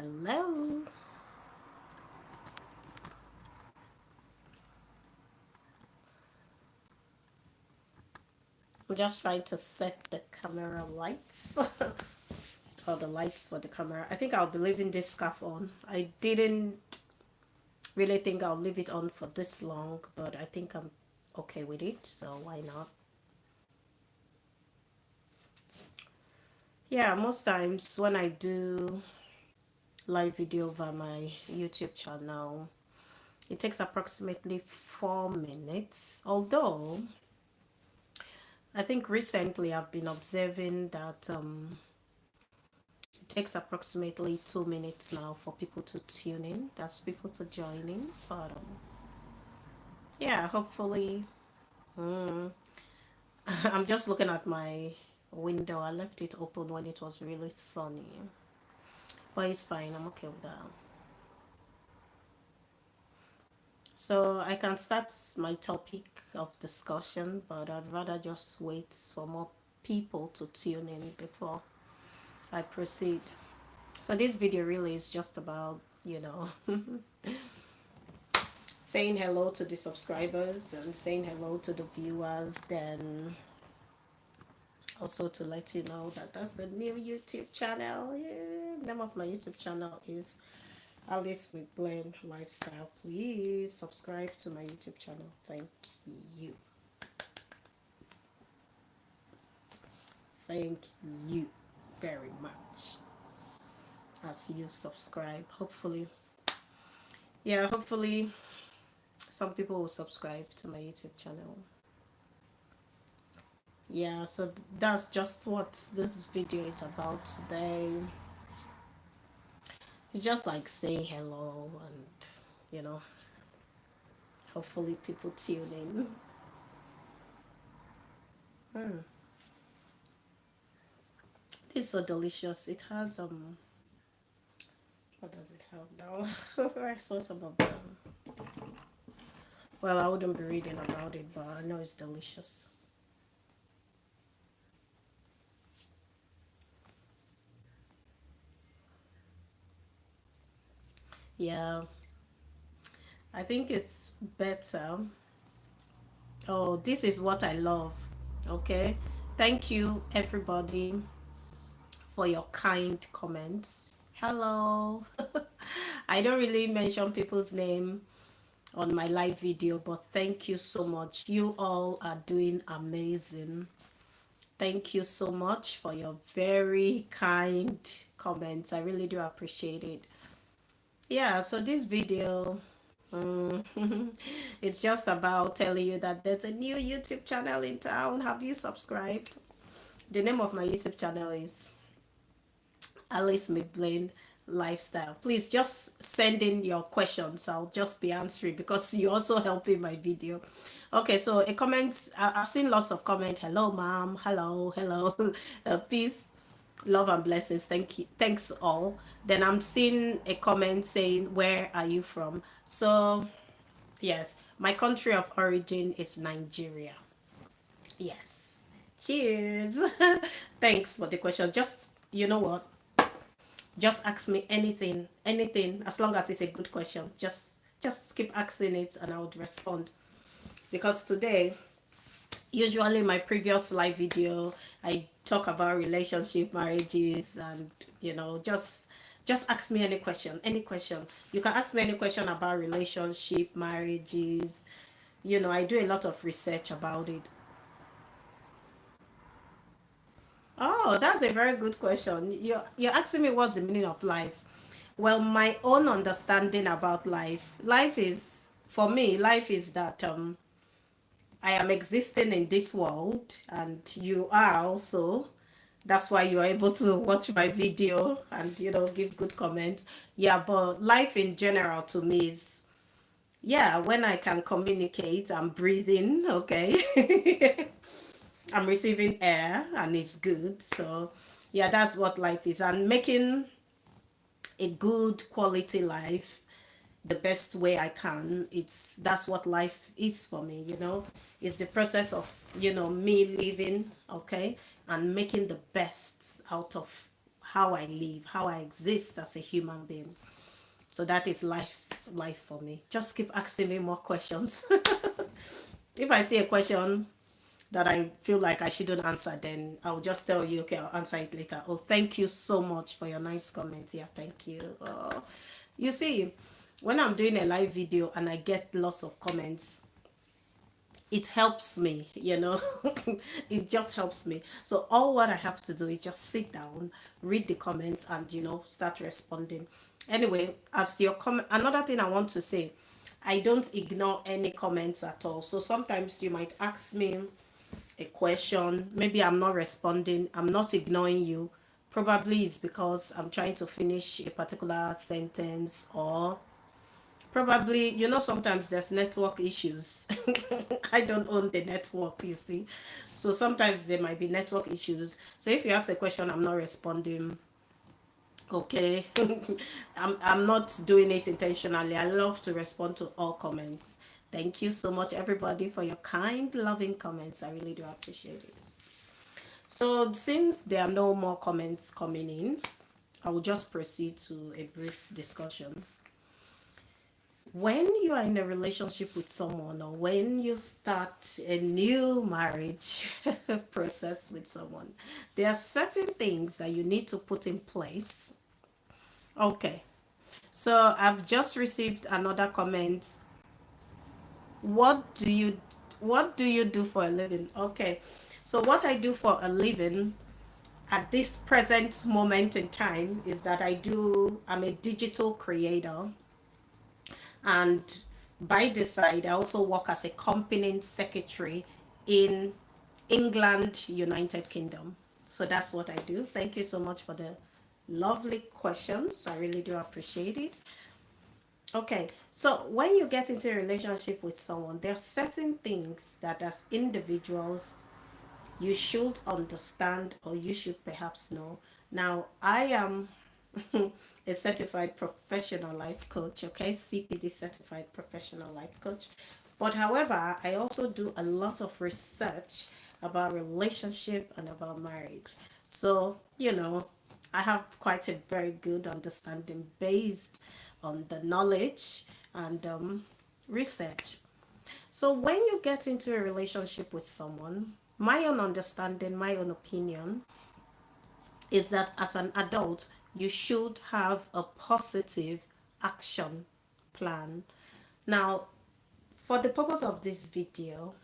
Hello. I'm just trying to set the camera lights or the lights for the camera. I think I'll be leaving this scarf on. I didn't really think I'll leave it on for this long, but I think I'm okay with it, so why not? Yeah, most times when I do live video over my YouTube channel, it takes approximately 4 minutes. Although I think recently I've been observing that it takes approximately 2 minutes now for people to tune in. That's people to join in. But yeah, hopefully, I'm just looking at my window. I left it open when it was really sunny, but it's fine. I'm okay with that. So I can start my topic of discussion, but I'd rather just wait for more people to tune in before I proceed. So this video really is just about, saying hello to the subscribers and saying hello to the viewers, then also to let you know that that's the new YouTube channel. Yeah, name of my YouTube channel is Alice with Blend Lifestyle. Please subscribe to my YouTube channel. Thank you. Thank you very much as you subscribe. Hopefully some people will subscribe to my YouTube channel. Yeah, so that's just what this video is about today. It's just like saying hello and, you know, hopefully people tune in. It's so delicious. It has what does it have now? I saw some of them. Well, I wouldn't be reading about it, but I know it's delicious. Yeah, I think it's better. Oh, this is what I love. Okay. Thank you everybody for your kind comments. Hello. I don't really mention people's name on my live video, but thank you so much. You all are doing amazing. Thank you so much for your very kind comments. I really do appreciate it. Yeah, so this video, it's just about telling you that there's a new YouTube channel in town. Have you subscribed? The name of my YouTube channel is Alice McBlain Lifestyle. Please just send in your questions. I'll just be answering because you're also helping my video. Okay, so a comment. I've seen lots of comment. Hello, ma'am. Hello. Peace, love, and blessings. Thank you. Thanks all. Then I'm seeing a comment saying, "Where are you from?" So yes, my country of origin is Nigeria. Yes. Cheers. Thanks for the question. Just you know what? Just ask me anything, as long as it's a good question. Just keep asking it and I would respond. Because today, usually my previous live video, I talk about relationship, marriages, and just ask me any question. Any question. You can ask me any question about relationship, marriages. I do a lot of research about it. Oh, that's a very good question. You're asking me what's the meaning of life. Well, my own understanding about life is, for me, life is that I am existing in this world and you are also. That's why you are able to watch my video and give good comments. Yeah, but life in general to me is, yeah, when I can communicate, I'm breathing, okay. I'm receiving air and it's good. So, yeah, that's what life is. And making a good quality life the best way I can. That's what life is for me. It's the process of, me living, okay, and making the best out of how I live, how I exist as a human being. So that is life for me. Just keep asking me more questions. If I see a question that I feel like I shouldn't answer, then I'll just tell you, okay, I'll answer it later. Oh, thank you so much for your nice comment. Yeah, thank you. Oh. You see, when I'm doing a live video and I get lots of comments, it helps me, it just helps me. So all what I have to do is just sit down, read the comments, and start responding. Anyway, as your comment, another thing I want to say, I don't ignore any comments at all. So sometimes you might ask me a question, maybe I'm not responding, I'm not ignoring you. Probably it's because I'm trying to finish a particular sentence, or probably, sometimes there's network issues. I don't own the network, you see. So sometimes there might be network issues. So if you ask a question, I'm not responding. Okay. I'm not doing it intentionally. I love to respond to all comments. Thank you so much, everybody, for your kind, loving comments. I really do appreciate it. So since there are no more comments coming in, I will just proceed to a brief discussion. When you are in a relationship with someone, or when you start a new marriage process with someone, there are certain things that you need to put in place. Okay, so I've just received another comment. What do you do for a living? Okay, so what I do for a living at this present moment in time is that I'm a digital creator, and by this side I also work as a company secretary in England, United Kingdom. So that's what I do. Thank you so much for the lovely questions. I really do appreciate it. Okay, so when you get into a relationship with someone, there are certain things that as individuals you should understand, or you should perhaps know. Now, I am a certified professional life coach, okay, CPD certified professional life coach. But however, I also do a lot of research about relationship and about marriage. So, I have quite a very good understanding based on the knowledge and research. So when you get into a relationship with someone, my own understanding, my own opinion is that as an adult, you should have a positive action plan. Now, for the purpose of this video,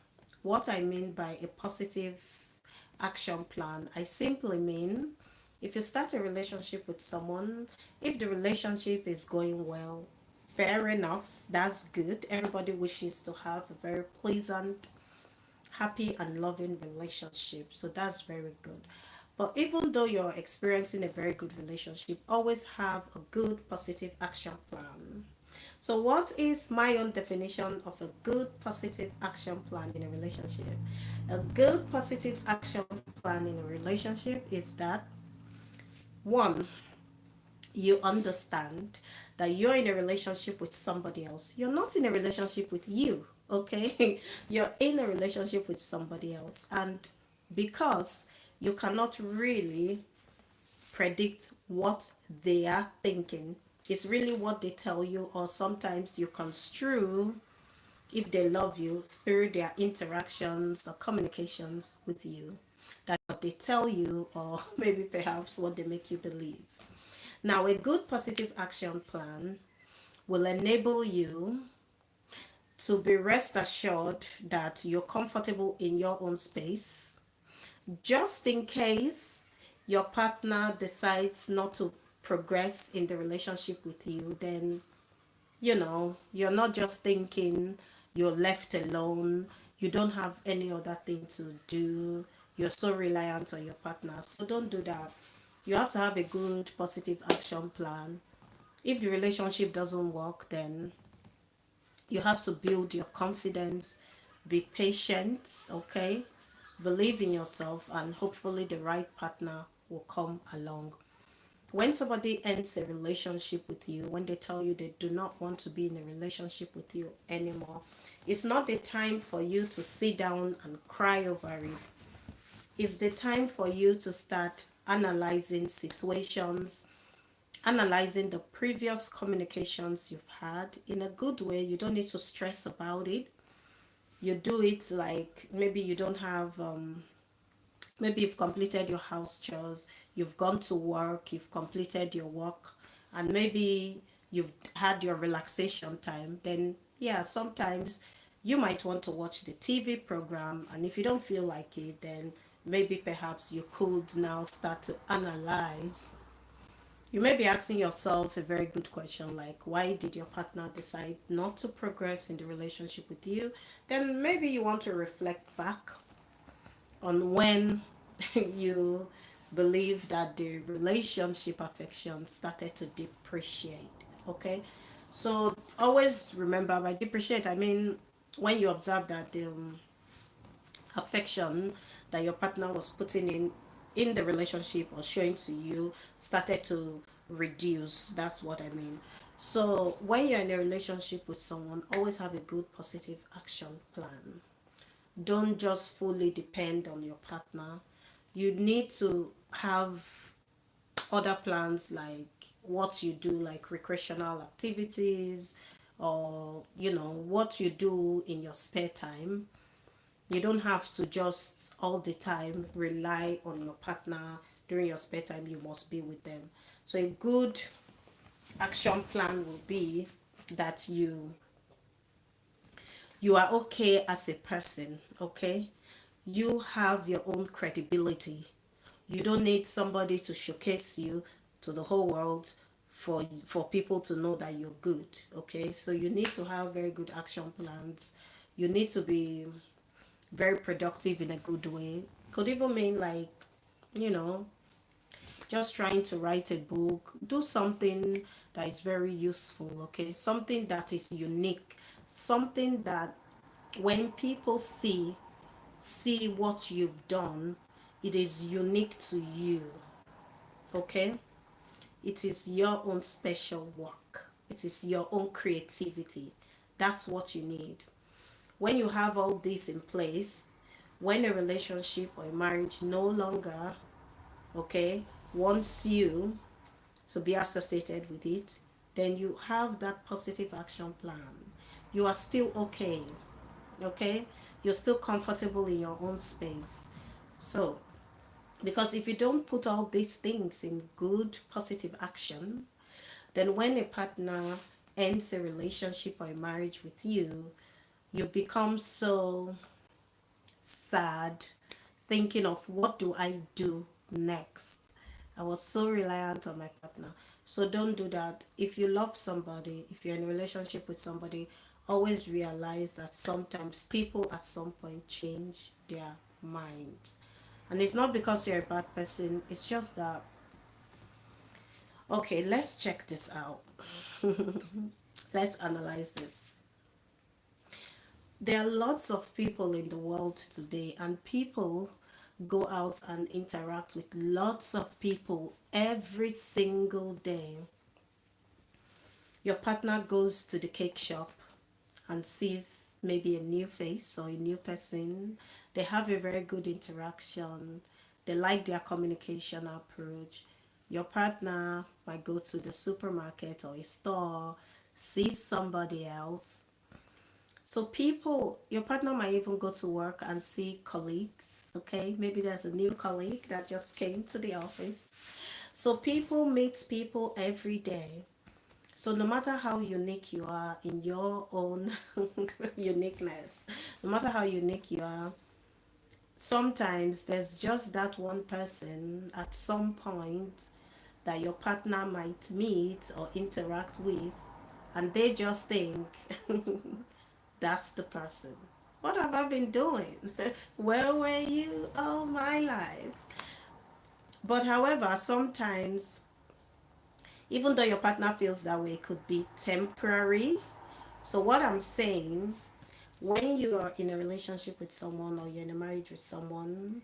what I mean by a positive action plan, I simply mean if you start a relationship with someone, if the relationship is going well, fair enough, that's good. Everybody wishes to have a very pleasant, happy, and loving relationship. So that's very good. But even though you're experiencing a very good relationship, always have a good positive action plan. So, what is my own definition of a good positive action plan in a relationship? A good positive action plan in a relationship is that one, you understand that you're in a relationship with somebody else. You're not in a relationship with you, okay? You're in a relationship with somebody else. And because you cannot really predict what they are thinking, it's really what they tell you, or sometimes you construe if they love you through their interactions or communications with you. That's what they tell you, or maybe perhaps what they make you believe. Now, a good positive action plan will enable you to be rest assured that you're comfortable in your own space, just in case your partner decides not to progress in the relationship with you. Then you're not just thinking you're left alone, you don't have any other thing to do, you're so reliant on your partner. So don't do that. You have to have a good positive action plan. If the relationship doesn't work, then you have to build your confidence, be patient, okay? Believe in yourself, and hopefully the right partner will come along. When somebody ends a relationship with you, when they tell you they do not want to be in a relationship with you anymore, it's not the time for you to sit down and cry over it. It's the time for you to start analyzing situations, analyzing the previous communications you've had in a good way. You don't need to stress about it. You do it like maybe you don't have maybe you've completed your house chores, you've gone to work, you've completed your work, and maybe you've had your relaxation time. Then yeah, sometimes you might want to watch the TV program, and if you don't feel like it, then maybe perhaps you could now start to analyze. You may be asking yourself a very good question like, why did your partner decide not to progress in the relationship with you? Then maybe you want to reflect back on when you believe that the relationship affection started to depreciate. Okay, so always remember, by depreciate I mean when you observe that the affection that your partner was putting in the relationship or showing to you started to reduce. That's what I mean. So when you're in a relationship with someone, always have a good positive action plan. Don't just fully depend on your partner. You need to have other plans like what you do, like recreational activities, or what you do in your spare time. You don't have to just all the time rely on your partner. During your spare time you must be with them. So a good action plan will be that you are okay as a person. Okay, you have your own credibility. You don't need somebody to showcase you to the whole world for people to know that you're good. Okay, so you need to have very good action plans. You need to be very productive in a good way. Could even mean like, you know just trying to write a book. Do something that is very useful. Okay, something that is unique, something that when people see what you've done, it is unique to you. Okay, it is your own special work, it is your own creativity. That's what you need. When you have all this in place, when a relationship or a marriage no longer, okay, wants you to be associated with it, then you have that positive action plan. You are still okay. Okay, you're still comfortable in your own space. So because if you don't put all these things in good positive action, then when a partner ends a relationship or a marriage with you, you become so sad, thinking of what do I do next. I was so reliant on my partner. So don't do that. If you love somebody, if you're in a relationship with somebody, always realize that sometimes people at some point change their minds. And it's not because you're a bad person, it's just that, okay, let's check this out. Let's analyze this. There are lots of people in the world today, and people go out and interact with lots of people every single day. Your partner goes to the cake shop and sees maybe a new face or a new person. They have a very good interaction. They like their communication approach. Your partner might go to the supermarket or a store, sees somebody else. So people, your partner might even go to work and see colleagues. Okay, maybe there's a new colleague that just came to the office. So people meet people every day. So no matter how unique you are in your own uniqueness, no matter how unique you are, sometimes there's just that one person at some point that your partner might meet or interact with, and they just think that's the person. What have I been doing? Where were you all my life? But however, sometimes, even though your partner feels that way, it could be temporary. So, what I'm saying, when you are in a relationship with someone or you're in a marriage with someone,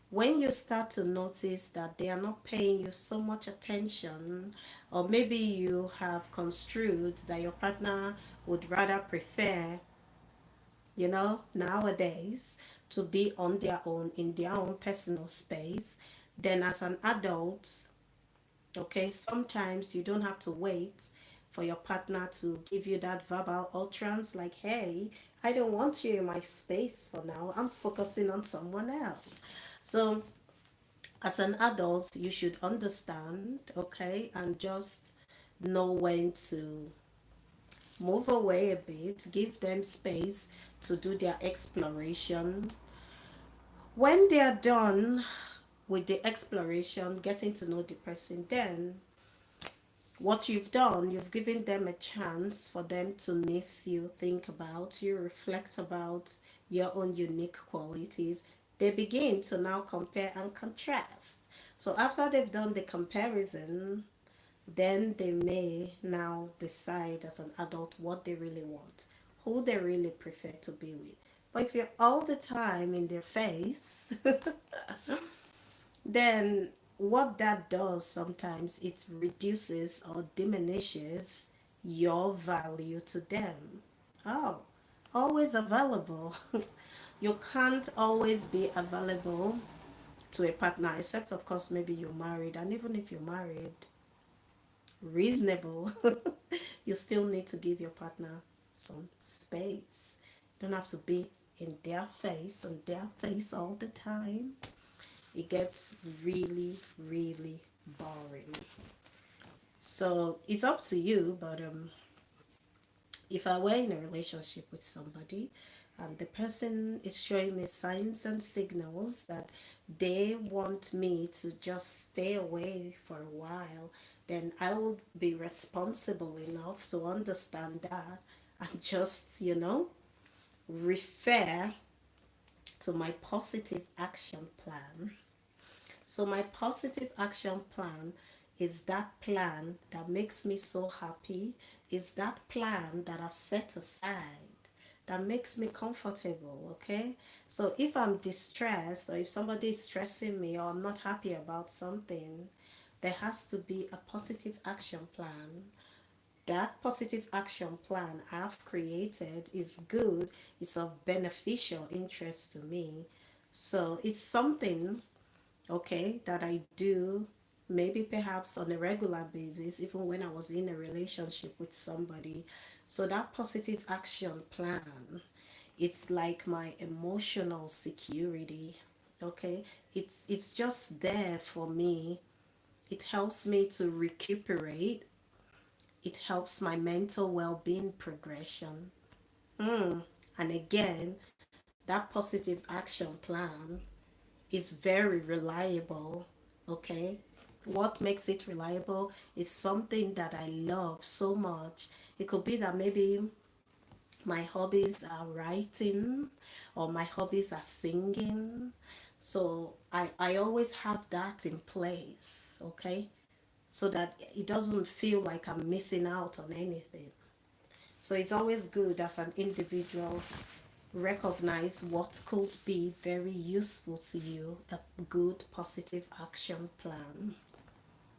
when you start to notice that they are not paying you so much attention, or maybe you have construed that your partner would rather prefer, nowadays, to be on their own in their own personal space, Then as an adult, okay, sometimes you don't have to wait for your partner to give you that verbal utterance like, hey, I don't want you in my space for now. I'm focusing on someone else. So as an adult, you should understand, okay, and just know when to move away a bit, give them space to do their exploration. When they are done with the exploration, getting to know the person, then what you've done, you've given them a chance for them to miss you, think about you, reflect about your own unique qualities. They begin to now compare and contrast. So after they've done the comparison, then they may now decide as an adult what they really want, who they really prefer to be with. But if you're all the time in their face, then what that does sometimes, it reduces or diminishes your value to them. Oh, always available. You can't always be available to a partner, except of course maybe you're married, and even if you're married, reasonable, you still need to give your partner some space. You don't have to be in their face, on their face all the time. It gets really, really boring. So it's up to you, but if I were in a relationship with somebody and the person is showing me signs and signals that they want me to just stay away for a while, then I would be responsible enough to understand that and just, refer to my positive action plan. So my positive action plan is that plan that makes me so happy, is that plan that I've set aside that makes me comfortable, okay? So if I'm distressed or if somebody is stressing me or I'm not happy about something, there has to be a positive action plan. That positive action plan I've created is good, it's of beneficial interest to me. So it's something, okay, that I do maybe perhaps on a regular basis, even when I was in a relationship with somebody. So that positive action plan, it's like my emotional security. Okay, it's just there for me. It helps me to recuperate. It helps my mental well-being progression. And again, that positive action plan is very reliable. Okay, what makes it reliable is something that I love so much. It could be that maybe my hobbies are writing or my hobbies are singing, so I always have that in place, okay, so that it doesn't feel like I'm missing out on anything. So it's always good as an individual, recognize what could be very useful to you, a good positive action plan.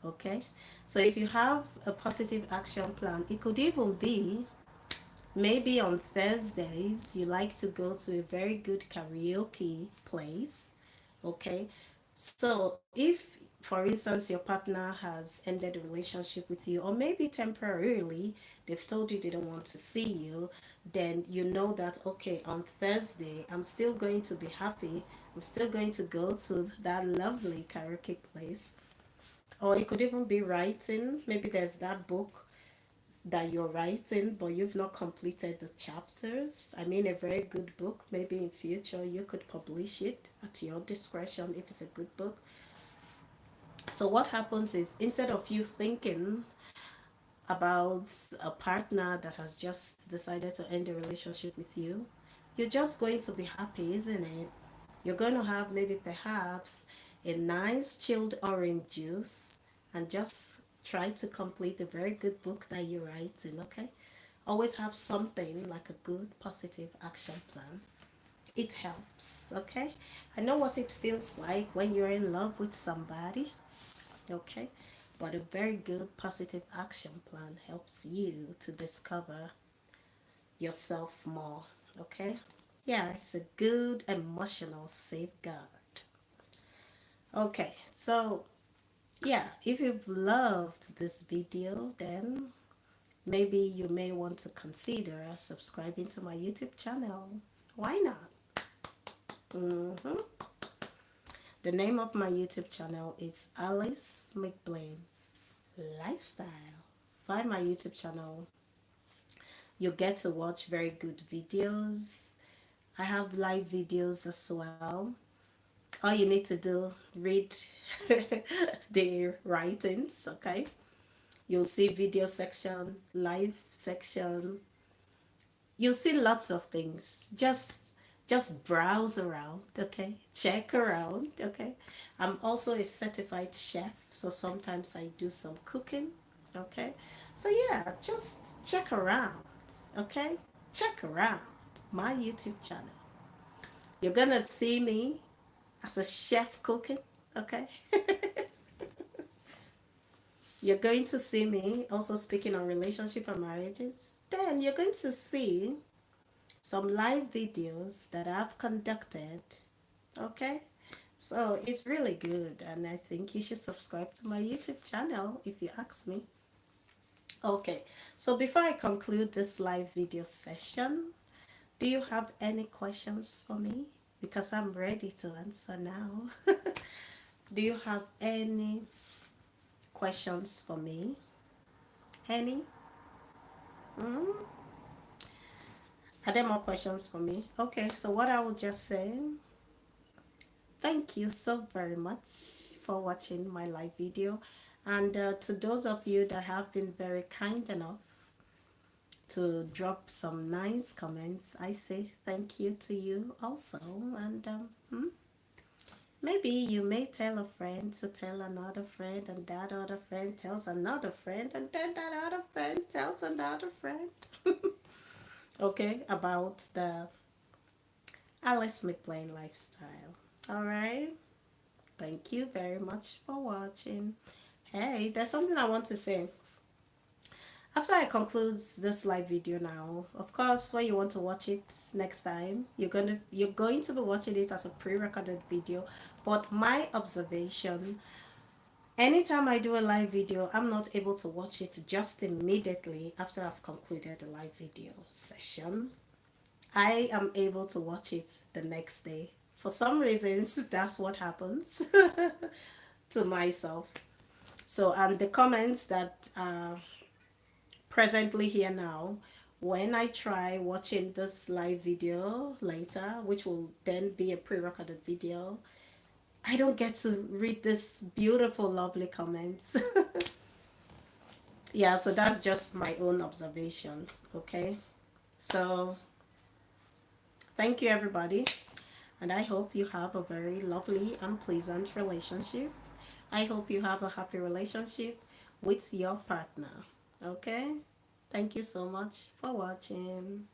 Okay, so if you have a positive action plan, it could even be maybe on Thursdays you like to go to a very good karaoke place. Okay, so if for instance your partner has ended a relationship with you, or maybe temporarily they've told you they don't want to see you, then you know that okay, on Thursday I'm still going to be happy, I'm still going to go to that lovely karaoke place. Or it could even be writing, maybe there's that book that you're writing but you've not completed the chapters. I mean, a very good book, maybe in future you could publish it at your discretion if it's a good book. So what happens is, instead of you thinking about a partner that has just decided to end a relationship with you, you're just going to be happy, isn't it? You're going to have maybe perhaps a nice chilled orange juice and just try to complete a very good book that you're writing, okay? Always have something like a good positive action plan. It helps, okay? I know what it feels like when you're in love with somebody, okay? But a very good positive action plan helps you to discover yourself more, okay? Yeah, it's a good emotional safeguard. Okay, so yeah, if you've loved this video, then maybe you may want to consider subscribing to my YouTube channel. Why not? hmm The name of my YouTube channel is Alice McBlain Lifestyle. Find my YouTube channel. You get to watch very good videos. I have live videos as well. All you need to do, read the writings, okay? You'll see video section, live section. You'll see lots of things. Just browse around, okay? Check around, okay? I'm also a certified chef, so sometimes I do some cooking, okay? So yeah, just check around, okay? Check around my YouTube channel. You're gonna see me as a chef cooking, okay? You're going to see me also speaking on relationship and marriages. Then you're going to see some live videos that I've conducted, okay? So it's really good, and I think you should subscribe to my YouTube channel if you ask me. Okay, so before I conclude this live video session, do you have any questions for me? Because I'm ready to answer now. Do you have any questions for me? Any? Are there more questions for me? Okay, so what I will just say, thank you so very much for watching my live video. And to those of you that have been very kind enough to drop some nice comments, I say thank you to you also. And maybe you may tell a friend to tell another friend, and that other friend tells another friend, and then that other friend tells another friend. Okay, about the Alice McBlain lifestyle. All right. Thank you very much for watching. Hey, there's something I want to say. After I conclude this live video now, of course, when you want to watch it next time, you're going to be watching it as a pre-recorded video. But my observation, anytime I do a live video, I'm not able to watch it just immediately after I've concluded the live video session. I am able to watch it the next day. For some reasons, that's what happens to myself. So, the comments that are presently here now, when I try watching this live video later, which will then be a pre-recorded video, I don't get to read this beautiful, lovely comments. Yeah, so that's just my own observation. Okay, so thank you, everybody. And I hope you have a very lovely and pleasant relationship. I hope you have a happy relationship with your partner. Okay? Thank you so much for watching.